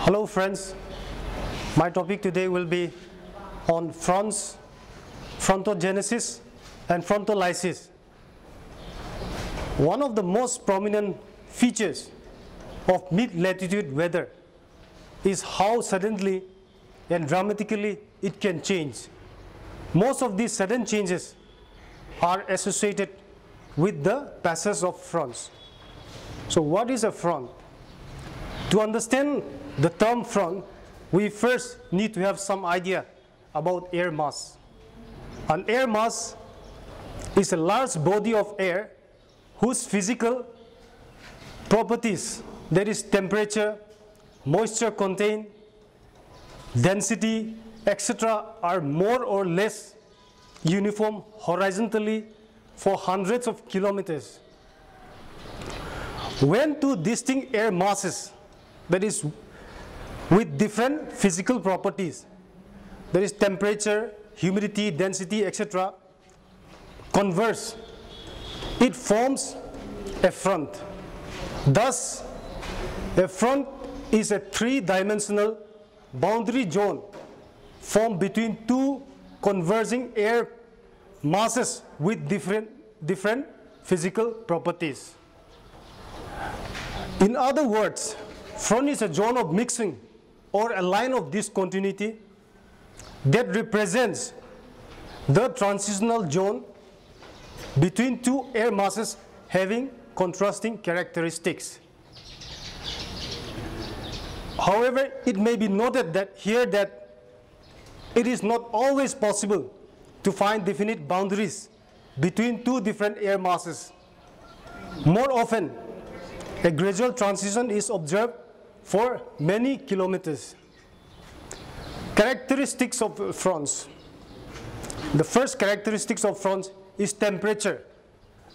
Hello friends, my topic today will be on fronts, frontogenesis and frontolysis. One of the most prominent features of mid-latitude weather is how suddenly and dramatically it can change. Most of these sudden changes are associated with the passage of fronts. So what is a front? To understand the term front, we first need to have some idea about air mass. An air mass is a large body of air whose physical properties, that is temperature, moisture content, density, etc., are more or less uniform horizontally for hundreds of kilometers. When two distinct air masses, that is with different physical properties, that is temperature, humidity, density, etc., converge, it forms a front. Thus, a front is a three-dimensional boundary zone formed between two converging air masses with different physical properties. In other words, front is a zone of mixing or a line of discontinuity that represents the transitional zone between two air masses having contrasting characteristics. However, it may be noted that it is not always possible to find definite boundaries between two different air masses. More often, a gradual transition is observed for many kilometers. Characteristics of fronts. The first characteristics of fronts is temperature.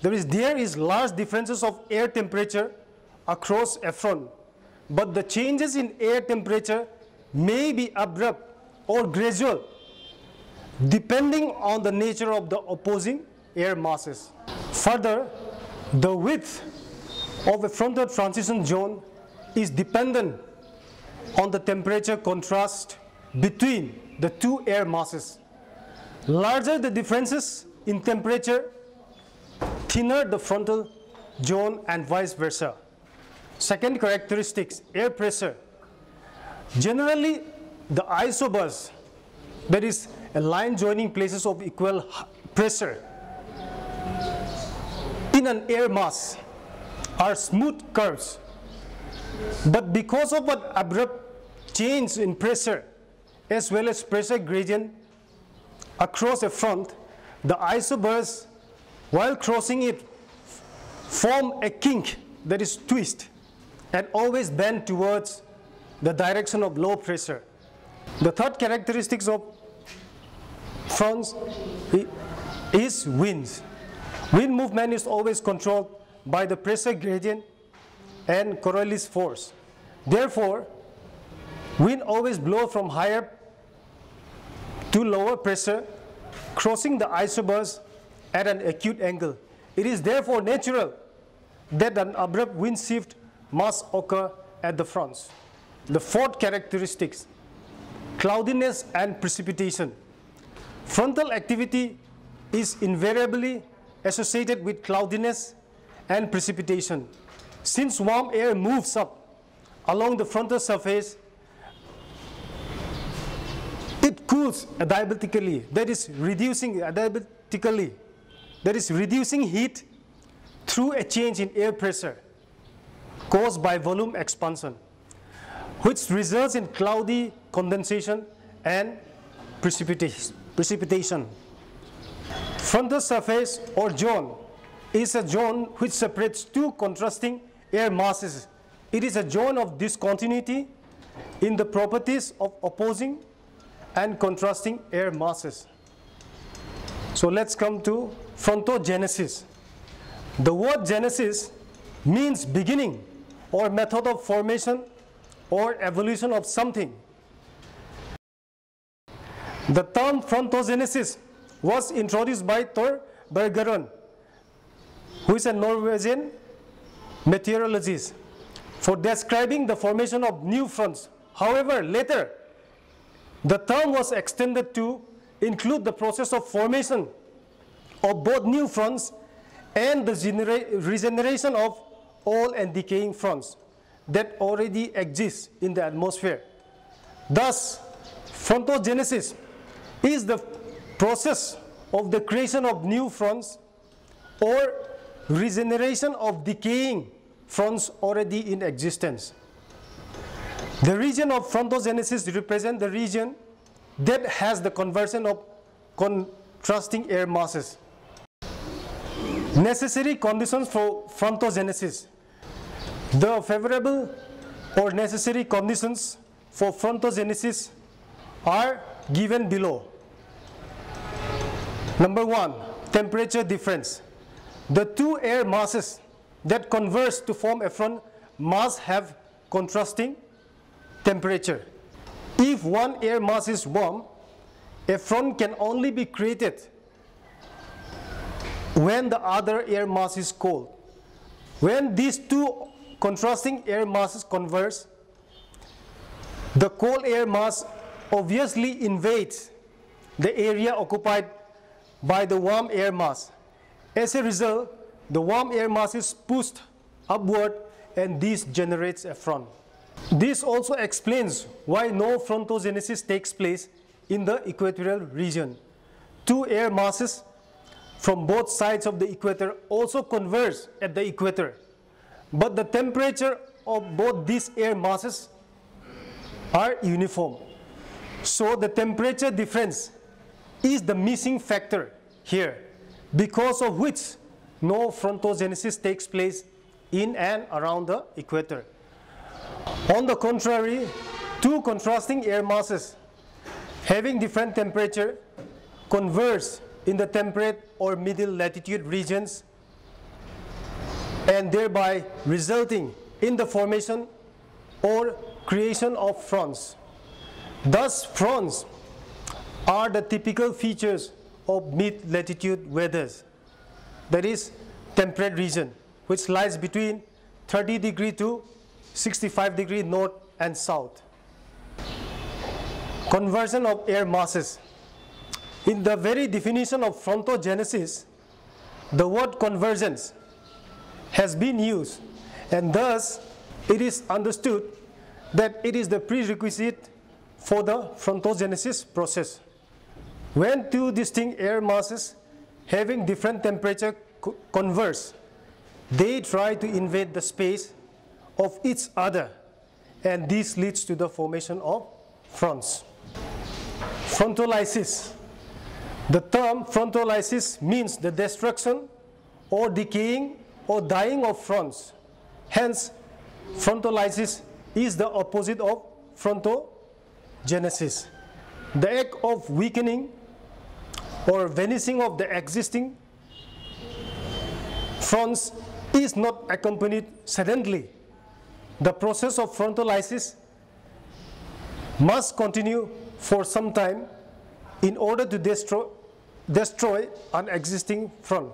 There is large differences of air temperature across a front, but the changes in air temperature may be abrupt or gradual depending on the nature of the opposing air masses. Further, the width of a frontal transition zone is dependent on the temperature contrast between the two air masses. Larger the differences in temperature, thinner the frontal zone and vice versa. Second characteristics, air pressure. Generally, the isobars, that is a line joining places of equal pressure in an air mass, are smooth curves. But because of an abrupt change in pressure as well as pressure gradient across a front, the isobars, while crossing it, form a kink, that is twist, and always bend towards the direction of low pressure. The third characteristics of fronts is winds. Wind movement is always controlled by the pressure gradient and Coriolis force. Therefore, wind always blows from higher to lower pressure, crossing the isobars at an acute angle. It is therefore natural that an abrupt wind shift must occur at the fronts. The fourth characteristics, cloudiness and precipitation. Frontal activity is invariably associated with cloudiness and precipitation. Since warm air moves up along the frontal surface, it cools adiabatically, that is reducing heat through a change in air pressure caused by volume expansion, which results in cloudy condensation and precipitation. Frontal surface or zone is a zone which separates two contrasting air masses. It is a zone of discontinuity in the properties of opposing and contrasting air masses. So let's come to frontogenesis. The word genesis means beginning or method of formation or evolution of something. The term frontogenesis was introduced by Thor Bergeron, who is a Norwegian meteorologist, for describing the formation of new fronts However, later, the term was extended to include the process of formation of both new fronts and the regeneration of old and decaying fronts that already exist in the atmosphere. Thus, frontogenesis is the process of the creation of new fronts or regeneration of decaying fronts already in existence. The region of frontogenesis represents the region that has the conversion of contrasting air masses. Necessary conditions for frontogenesis. The favorable or necessary conditions for frontogenesis are given below. Number 1, temperature difference. The two air masses that converge to form a front must have contrasting temperature. If one air mass is warm, a front can only be created when the other air mass is cold. When these two contrasting air masses converge, the cold air mass obviously invades the area occupied by the warm air mass. As a result, the warm air mass is pushed upward and this generates a front. This also explains why no frontogenesis takes place in the equatorial region. Two air masses from both sides of the equator also converge at the equator, but the temperature of both these air masses are uniform. So the temperature difference is the missing factor here, because of which no frontogenesis takes place in and around the equator. On the contrary, two contrasting air masses having different temperature converge in the temperate or middle latitude regions, and thereby resulting in the formation or creation of fronts. Thus, fronts are the typical features of mid-latitude weathers, that is, temperate region, which lies between 30 degree to 65 degree north and south. Conversion of air masses. In the very definition of frontogenesis, the word convergence has been used, and thus it is understood that it is the prerequisite for the frontogenesis process. When two distinct air masses having different temperature converge, they try to invade the space of each other, and this leads to the formation of fronts. Frontolysis. The term frontolysis means the destruction or decaying or dying of fronts. Hence, frontolysis is the opposite of frontogenesis. The act of weakening or vanishing of the existing fronts is not accompanied suddenly. The process of frontolysis must continue for some time in order to destroy an existing front.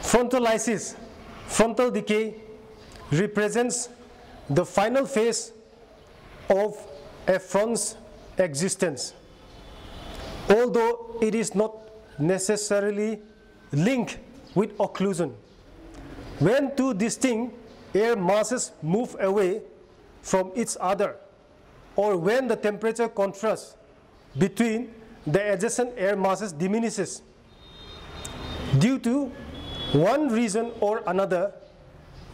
Frontolysis, frontal decay, represents the final phase of a front's existence, although it is not necessarily linked with occlusion. When two distinct air masses move away from each other, or when the temperature contrast between the adjacent air masses diminishes due to one reason or another,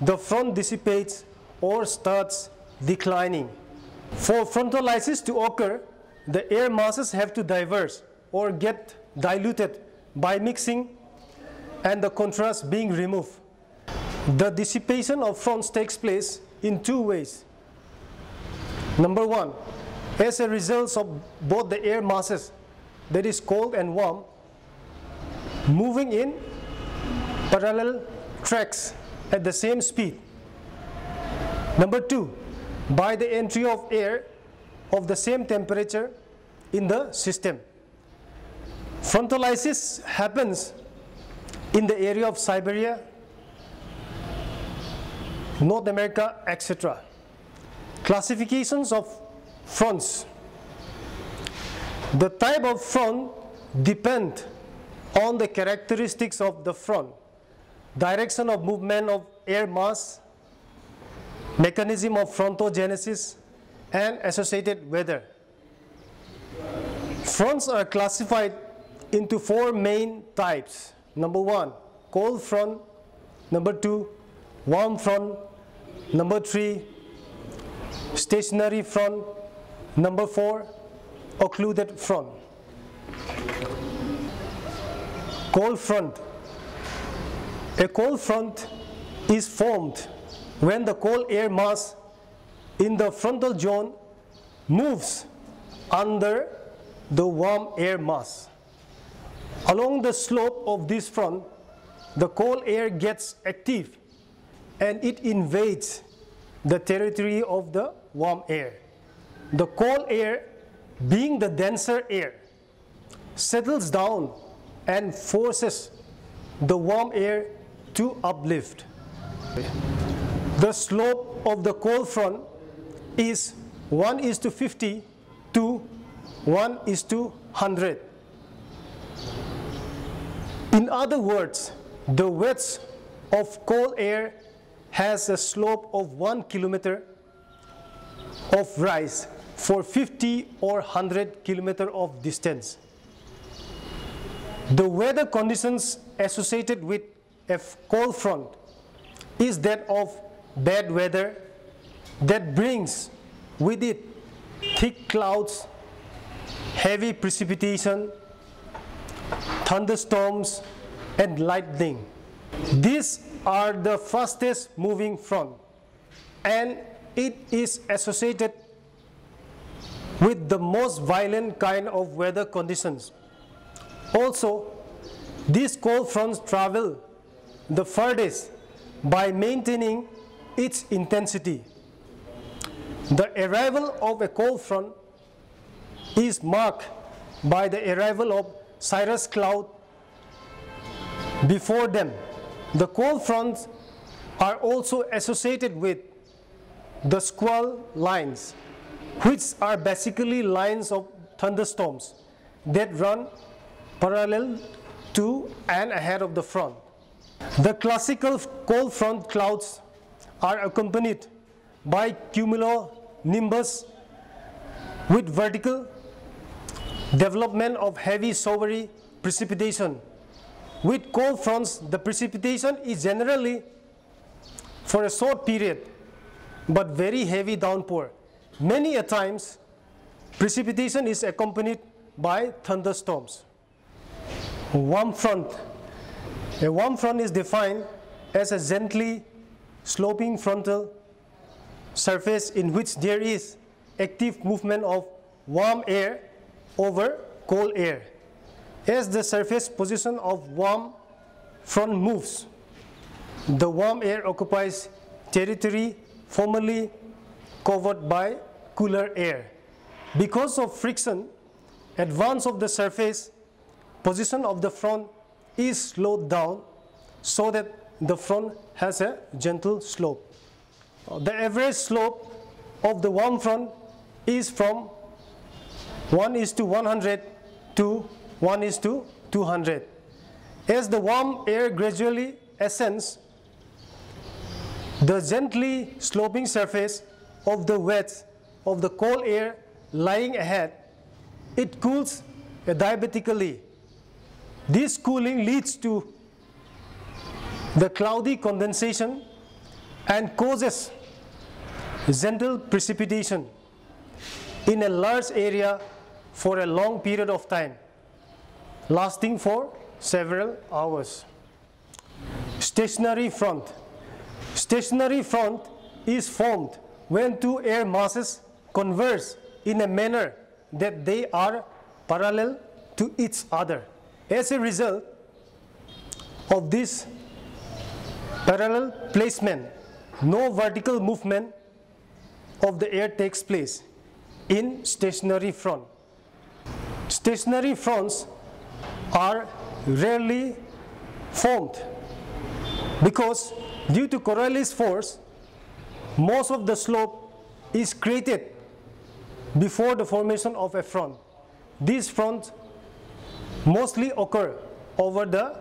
the front dissipates or starts declining. For frontolysis to occur, the air masses have to diverge or get diluted by mixing and the contrast being removed. The dissipation of fronts takes place in two ways. Number one, as a result of both the air masses, that is cold and warm, moving in parallel tracks at the same speed. Number two, by the entry of air of the same temperature in the system. Frontolysis happens in the area of Siberia, North America, etc. Classifications of fronts. The type of front depends on the characteristics of the front, direction of movement of air mass, mechanism of frontogenesis, and associated weather. Fronts are classified into four main types. Number one, cold front. Number two, warm front. Number three, stationary front. Number four, occluded front. Cold front. A cold front is formed when the cold air mass in the frontal zone moves under the warm air mass. Along the slope of this front, the cold air gets active and it invades the territory of the warm air. The cold air, being the denser air, settles down and forces the warm air to uplift. The slope of the cold front is 1:50 to 1:100. In other words, the wedge of cold air has a slope of 1 kilometer of rise for 50 or 100 kilometers of distance. The weather conditions associated with a cold front is that of bad weather that brings with it thick clouds, heavy precipitation, thunderstorms, and lightning. These are the fastest moving front, and it is associated with the most violent kind of weather conditions. Also, these cold fronts travel the farthest by maintaining its intensity. The arrival of a cold front is marked by the arrival of cirrus cloud before them. The cold fronts are also associated with the squall lines, which are basically lines of thunderstorms that run parallel to and ahead of the front. The classical cold front clouds are accompanied by cumulonimbus with vertical development of heavy showery precipitation. With cold fronts, the precipitation is generally for a short period but very heavy downpour. Many a times, precipitation is accompanied by thunderstorms. Warm front. A warm front is defined as a gently sloping frontal surface in which there is active movement of warm air over cold air. As the surface position of warm front moves, the warm air occupies territory formerly covered by cooler air. Because of friction, advance of the surface position of the front is slowed down so that the front has a gentle slope. The average slope of the warm front is from 1:100 to 1:200. As the warm air gradually ascends, the gently sloping surface of the wedge of the cold air lying ahead, it cools diabatically. This cooling leads to the cloudy condensation and causes gentle precipitation in a large area for a long period of time, lasting for several hours. Stationary front. Stationary front is formed when two air masses converge in a manner that they are parallel to each other. As a result of this parallel placement, no vertical movement of the air takes place in stationary front. Stationary fronts are rarely formed because due to Coriolis force, most of the slope is created before the formation of a front. These fronts mostly occur over the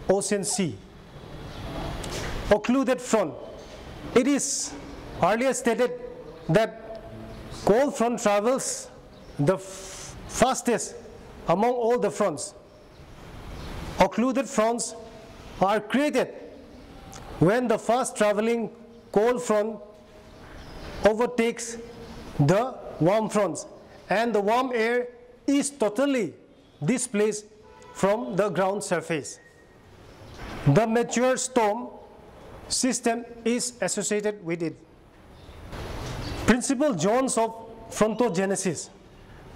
ocean sea. Occluded front. It is earlier stated that cold front travels the fastest among all the fronts. Occluded fronts are created when the fast traveling cold front overtakes the warm fronts and the warm air is totally displaced from the ground surface. The mature storm system is associated with it. Principal zones of frontogenesis.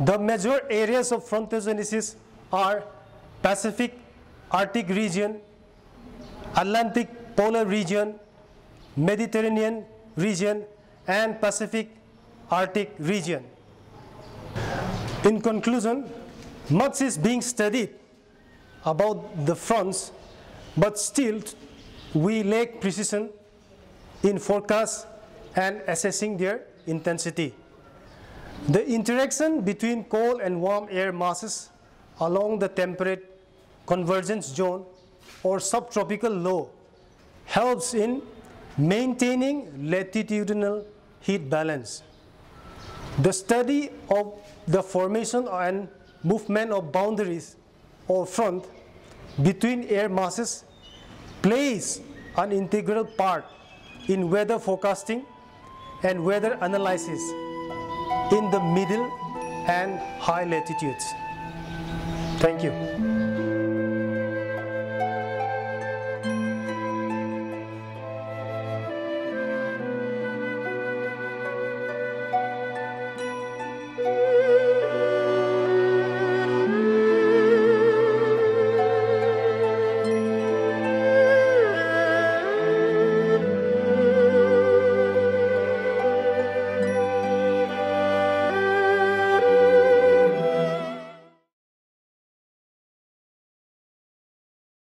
The major areas of frontogenesis are Pacific Arctic region, Atlantic polar region, Mediterranean region, and Pacific Arctic region. In conclusion, much is being studied about the fronts, but still we lack precision in forecast and assessing their intensity. The interaction between cold and warm air masses along the temperate convergence zone or subtropical low helps in maintaining latitudinal heat balance. The study of the formation and movement of boundaries or front between air masses plays an integral part in weather forecasting and weather analysis in the middle and high latitudes. Thank you.